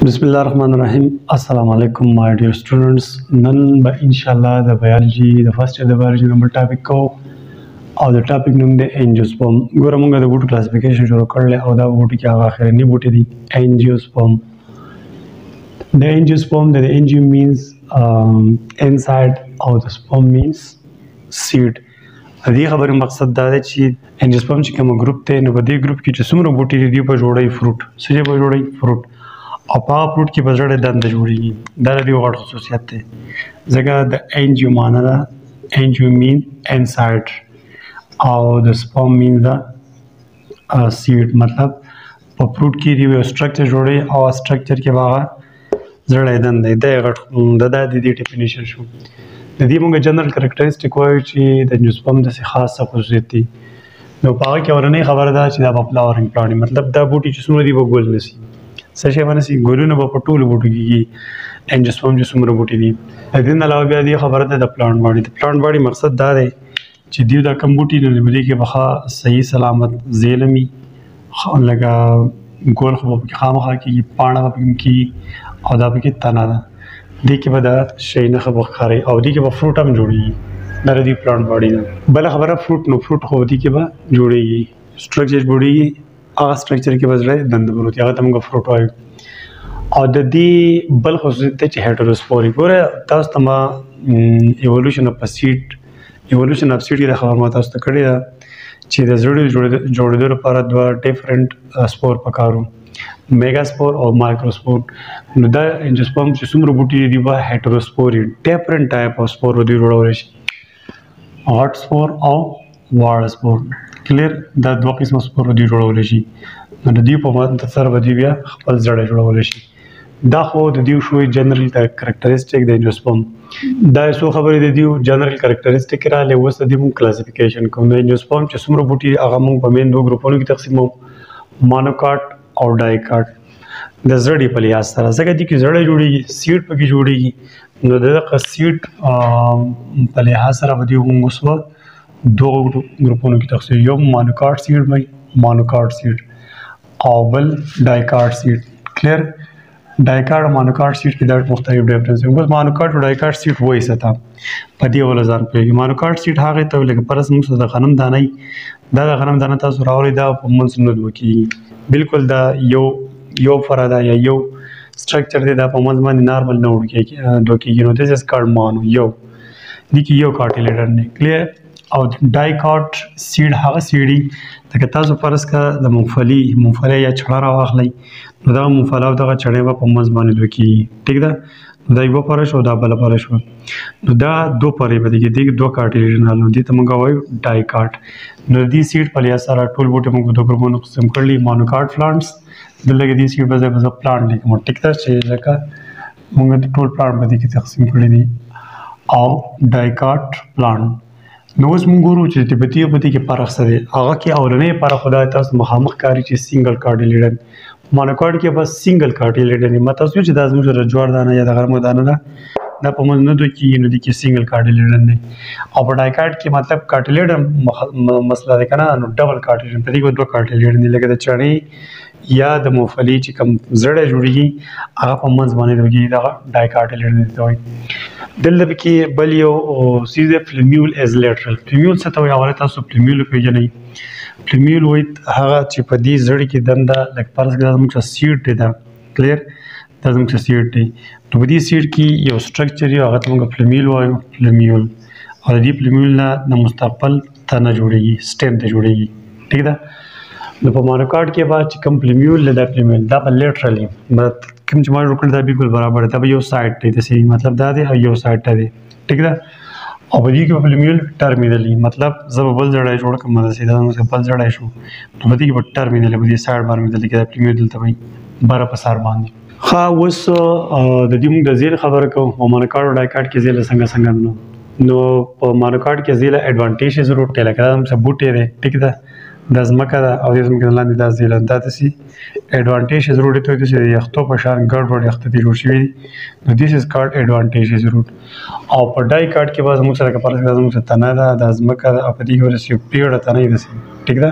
Bismillahirrahmanirrahim. Assalamu alaikum my dear students. Nan ba inshallah the biology the first the biology number topic ko او the topic num the angiosperm. ګوره موږ د بوټو classification شروع کړل او دا بوټي کې هغه اخرنی بوټي دي angiosperm. The angiosperm the angio means inside او the sperm means seed. دې خبرې مقصد دا دی چې angiosperm چې کوم ګروپ ته نو په دې ګروپ کې چې څومره بوټي دي په جوړي فروټ څه په جوړي فروټ او په فروټ کې په زړه دنده جوړیږي دا د یو غټ خصوصیت دی ځکه د انجیو معنی ده انجیو مین انسایډ او د سپرم مین ده سیډ مطلب په فروټ کې دی یو سټرکچر جوړي او سټرکچر کې باغه زړه دنده دی غټ د دې ډیفینیشن شو د دې موږ جنرال کریکټریسټیک وایو چې د انجیوسپرم د خاصه خصوصیت دي نو په هغه کې اورنۍ خبره ده چې دا په فلاورینګ پلانټ مطلب دا بوټي چې څومره دی په ګل نسی څه شي باندې سي ګلونه په ټولو بوټو کې انجیوسپرم چې څومره بوټي دي د دې نه علاوه بیا دې خبره ده د پلانټ باډي د پلانټ باډي مقصد دا دی چې دیو دا کم بوټي نه لري کې بخا صحیح سلامت زیلمي لکه ګول خو په خامخا کې پاڼه کې او دا پکې تنه ده دې کې به دا شي نه خبر خاري او دې کې به فروټ هم جوړيږي دا د پلانټ باډي نه بل خبره فروټ نو فروټ خو دې کې به جوړيږي سټرکچر جوړيږي هغه سټرکچر کې وزره دند بروتي هغه تمغه فروټ وایي او د دې بل خصوصیت چې هیټروسپوري ګوره تاسو ته ما ایوولوشن اف سیډ ایوولوشن اف سیډ کې خبر ما تاسو ته کړی ده چې د زړه جوړېدو لپاره دوه ډیفرنٹ سپور پکارو میگا سپور او مایکروسپور نو دا انجیوسپرم چې څومره بوټي دي به هیټروسپوري ډیفرنٹ ټایپ اف سپور ودی جوړول شي هاټ سپور او واړه سپور کلیر دا دوه قسمه سپور دی جوړول شي نو د دې په ماده سره به دی بیا خپل ځړه جوړول شي دا خو د دیو شوی جنرال کریکټریسټیک د انجیوسپرم دا څو خبرې د دیو جنرال کریکټریسټیک را لې وسه د مون کلاسیفیکیشن کوم د انجیوسپرم چې څومره بوټي هغه مون په مین دوه ګروپونو کې تقسیمو مانوکاټ او ډایکاټ د زړې په لیاس سره ځکه دي کې زړه جوړیږي سیډ پکې جوړیږي نو دغه سیډ په لیاس سره به دی موږ دو ګروپونو کې تقسیم یو مانوکاټ سیډ وای مانوکاټ سیډ او بل ډایکاټ سیډ کلیر ډایکاټ او مانوکاټ سیډ کې دا مختلف ډیفرنس دی بس مانوکاټ او ډایکاټ سیډ وای ستا په دې ول ځان پیږي مانوکاټ سیډ هغه ته لکه پرس موږ د غنم دانه دا د غنم دانه تاسو راوړی دا په منځ نه دوکي بالکل دا یو فرادا یا یو سټرکچر دی دا په منځ باندې نارمل نه وړي دوکي نو دیس از کارډ مانو یو دي یو کارټیلیډر نه کلیر او ډایکاټ سیډ هغه سیډي لکه تاسو فرض کا د مونږفلی یا چړه راواخلئ نو دا مونږفلا او دغه چړې په منځ باندې دوه کېږي ټیک ده دا یو پاره شو دا بله پاره شو نو دا دوه پارې به دي دوه کارټیلیډر نه دي ته موږ وایو ډایکاټ نو دې سیډ په لحاظ سره ټول بوټي موږ دوه ګروپونو قسم کړلي مانوکاټ پلانټس دلته دې سیډ به زه پلانټ لیکم ټیک ده چې ځکه موږ ټول پلانټ به دې کې تقسیم کړی دي او ډایکاټ پلانټ نو اوس موږ ګورو چې د بتی کې فرق څه دی هغه کې اولنۍ فرق خدای تاسو مخامخ کاری چې سنگل کارټیلیډر مانوکاټ کې بس سنگل کارټیلیډر نه مته چې د ازمو سره جوړ دانه یا د غرمو دانه نه دا په موږ نه دوی کې نو د کې سنگل کارټیلیډر نه او په ډایکاټ کې مطلب کارټیلیډر مسله ده کنه نو ډبل کارټیلیډر په دې کې دوه کارټیلیډر نه لګي د چړې یا د موفلی چې کم زړه جوړیږي هغه په منځ باندې دوی دا ډایکاټیلیډر نه دوی دلته کې بل یو سیزه فلیمیول از لیټرل فلیمیول څه ته وایي اوله تاسو فلیمیول پیژنئ فلیمیول وایي هغه چې په دې زړه کې دنده لکه فرض کړه موږ سیډ دی دا کلیر دا زموږ سیډ دی نو په دې سیډ کې یو سټرکچر یو هغه ته موږ فلیمیول وایو فلیمیول او د دې فلیمیول نه د مستقبل تنه جوړیږي سټیم ته جوړیږي ټیک ده نو په مانوکاټ کې بعد چې کم فلیمیول دا فلیمیول دا په لیټرلی کوم چې ما جوړ کړی دا بالکل برابر دی دا به یو سایډ دی داسې مطلب دا دی او یو سایډ ته دی ټیک ده او په دې کې به فلیمیول ټرمینلی مطلب زه به بل ځړی جوړ کړم داسې دا موږ بل ځړی شو نو په دې کې به ټرمینلی به دې سایډ باندې دلته کې دا فلیمیول دلته وایي بره په سر باندې ښه اوس د دې موږ د زیل خبره کوو په مانوکاټ او ډایکاټ کې زیله څنګه نو په مانوکاټ کې زیله ایډوانټیجز روټ کې لکه دا هم بوټی دی ټیک ده دا ځمکه ده او دې ځمکې لاندې دا زیله دا داسې ایډوانټیجز روټ ته وایي چې د یختو په شان ګډوډ یخته دي جوړ شوي دي نو دیس از کالډ ایډوانټیجز روټ او په ډایکاټ کې به زموږ سره کپاره دا زموږ تنه ده دا ځمکه ده او په دې کې ورسې پیړه تنه داسې ټیک ده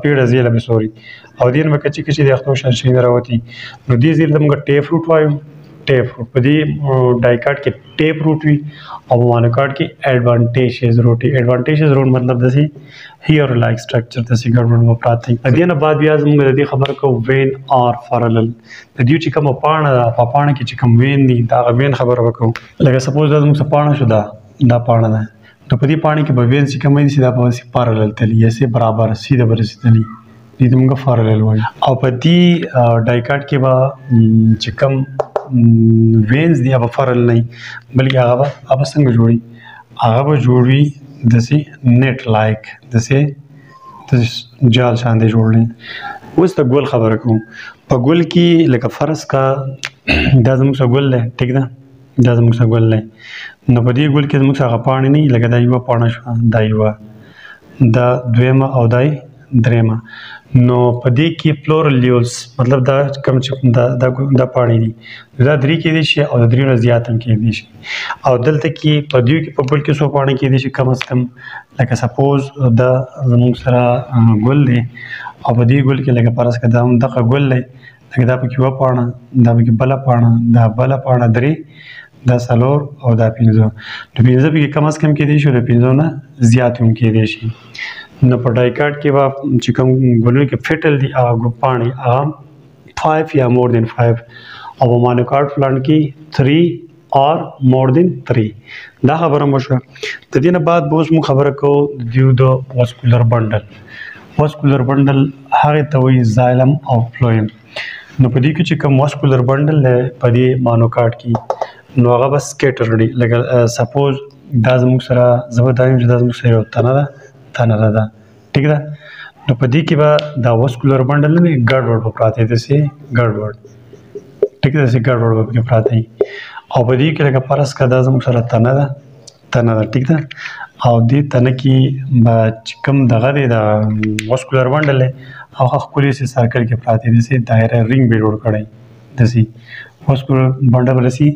پیړه زیله به سوري او دې نه به کچې کچې د یخنو شان شیونه راوتي نو دې زیر ته موږ ټیپ روټ وایو ټیپ روټ په دې ډایکاټ کې ټیپ روټ وي او په مانوکاټ کې ایډوانټیجز روټ وي ایډوانټیجز روټ مطلب داسې هیر لایک سټرکچر داسې ګډوډ به پراته وي د دې نه بعد بیا زموږ د دې خبره کوو وین آر پارلل د دې چې کومه پاڼه ده په پاڼه کې چې کوم وین دي دا هغه وین خبره وکړو لکه سپوز دا زموږ څه پاڼه شو دا پاڼه ده نو په دې پاڼې کې به وین چې کوم دي دا په پارلل تلي یا سي برابر سیده برسي تلي دې ته موږ پارلل وایو او په دې ډایکاټ کې به چې کوم وینز دی هغه پارلل نه بلکې هغه څنګه جوړي هغه به جوړوي داسې نیټ لایک داسې جال شان دی جوړلی اوس د ګل خبره کوم په ګل کې لکه فرض کا دا زموږ څه ګل دی ټیک ده دا زموږ څه ګل دی نو په دې ګل کې زموږ څه هغه پاڼې نه لکه دا یوه پاڼه شوه دا یوه دا دویمه او دا درېمه نو په دې کې فلورل لیولز مطلب دا کوم چې دا پاڼې دي دا درې کېدی شي او د درې نه زیات هم کېدی شي او دلته کې په دې کې په ګل کې څو پاڼې کېدی شي کم از کم لکه سپوز دا زموږ سره ګل دی او په دې ګل کې لکه فرض کړه دا هم دغه ګل دی لکه دا پکې یوه پاڼه دا پکې بله پاڼه دا بله پاڼه درې دا څلور او دا پنځه نو پنځه پکې کم از کم کېدی شي د پنځو نه زیات هم کېدی شي نو په ډایکاټ کې به چې کوم ګلونو کې فیټل دي هغه پاڼې هغه 5 یا مور دین 5 او په مانوکاټ پلانټ کې 3 اور مور دین 3 دا خبره مو شوه د دې نه بعد به اوس موږ خبره کوو دیو د واسکولر بنډل واسکولر بنډل هغې ته وایي زایلم او فلویم نو په دې کې چې کوم واسکولر بنډل دی په دې مانوکاټ کې نو هغه به سکیټر دی لکه سپوز دا زموږ سره زه به دا یم چې دا زموږ سره یو تنه ده ټیک ده نو په دې کې به دا واسکولر بنډل نه وي ګډوډ به پراته وي داسې ګډوډ ټیک ده داسې ګډوډ به پکې پراته وي او په دې کې لکه فرض کړه دا زموږ سره تنه ده ټیک ده او دې تنه کې به چې کوم دغه دی دا واسکولر بنډل دی هغه ښکلي سي سرکل کې پراته دي داسې دایره رنګ به جوړ کړی داسې واسکولر بنډل به داسې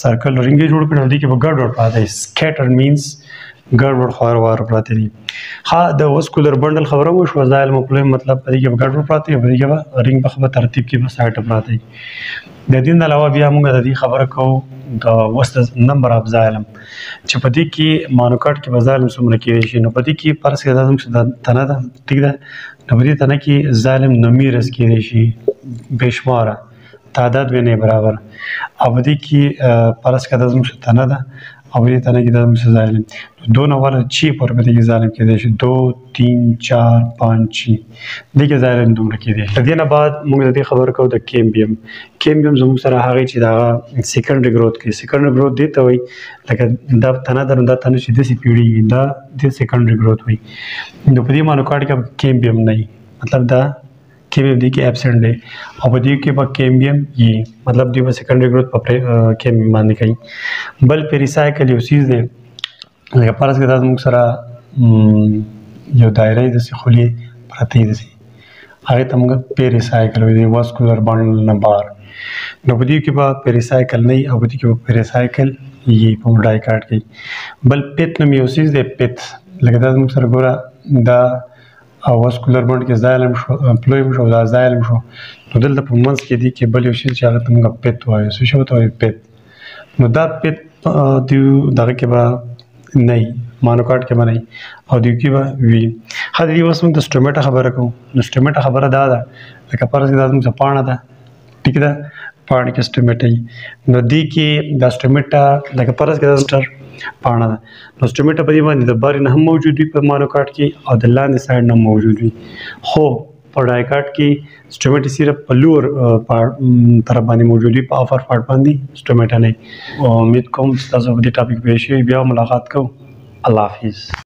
سرکل رنګ یې جوړ کړی او دې کې به ګډوډ پراته وي سکیټر مینس ګډوډ خوار وار پراته دي ها د واسکولر بنډل خبره مو شوه زایل مفلویم مطلب په دې کې به ګډوډ پراته وي په دې کې به رنګ په خبره ترتیب کې به سایټ پراته وي د دې نه علاوه بیا موږ د دې خبره کوو د وست نمبر اف زایلم چې په دې کې مانوکاټ کې به زایلم څومره کېدی شي نو په دې کې فرض کړه دا زموږ تنه ده ټیک ده نو په دې تنه کې زایلم نمیرس کېدی شي بېشماره تعداد به نه برابر او په دې کې فرض کړه دا زموږ تنه ده او دې تنه کې دا زموږ زایلم دو نمبر چی پر په دې کې زایلم کېدی شي 2 3 4 5 چی دې کې زایلم دومره کېدی شي د دې نه بعد موږ د دې خبرو کوو د کیمبیم زموږ سره هغه چې دا سیکنډري ګروث کوي سیکنډري ګروث دې ته وایي لکه دا تنه ده نو دا تنه چې داسې پیړېږي دا د سیکنډري ګروث وایي نو په دې مانوکاټ کې کیمبیم نه وي مطلب دا کیمبیم دې کې ایبسنټ دی او په دې کې به کیمبیم یي مطلب دوی به سیکنډري ګروث په کیمبیم باندې کوي بل پیریسایکل یو څیز دی لکه فرض کړه دا زموږ سره یو دایره داسې خولې پرتې داسې هغې ته موږ پیریسایکل وایي واسکولر بنډل نه بار نو په دې کې به پیریسایکل نه وي او په دې کې به پیریسایکل یي په ډایکاټ کې بل پیت نوم یو څیز دی پیت لکه دا زموږ سره ګوره دا واسکولر بنډ کې زایلم شو فلویم شو دا زایلم شو نو دلته په منځ کې دي کې بل یو شی چې هغه ته موږ پیت وایو څه شی ورته وایو پیت نو دا پیت دغه کې به نه وي مانوکاټ کې به نه وي او دې کې به وي ښه د دې اوس موږ د سټومیټا خبره کوو نو سټومیټا خبره دا ده لکه فرض کړه دا زموږ پاڼه ده ټیک ده پاڼه کې سټومیټا وي نو دې کې دا سټومیټا لکه فرض کړه پاڼه ده نو سټومیټا په دې باندې د بارې نه هم موجود وي په مانوکاټ کې او د لاندې سایډ نه موجود وي خو په ډایکاټ کې سټومیټا صرف په لور طرف باندې موجود وي په افر پارټ باندې سټومیټا نه امید کوم چې تاسو په دې ټاپک پوه شئ بیا ملاقات کوو الله حافظ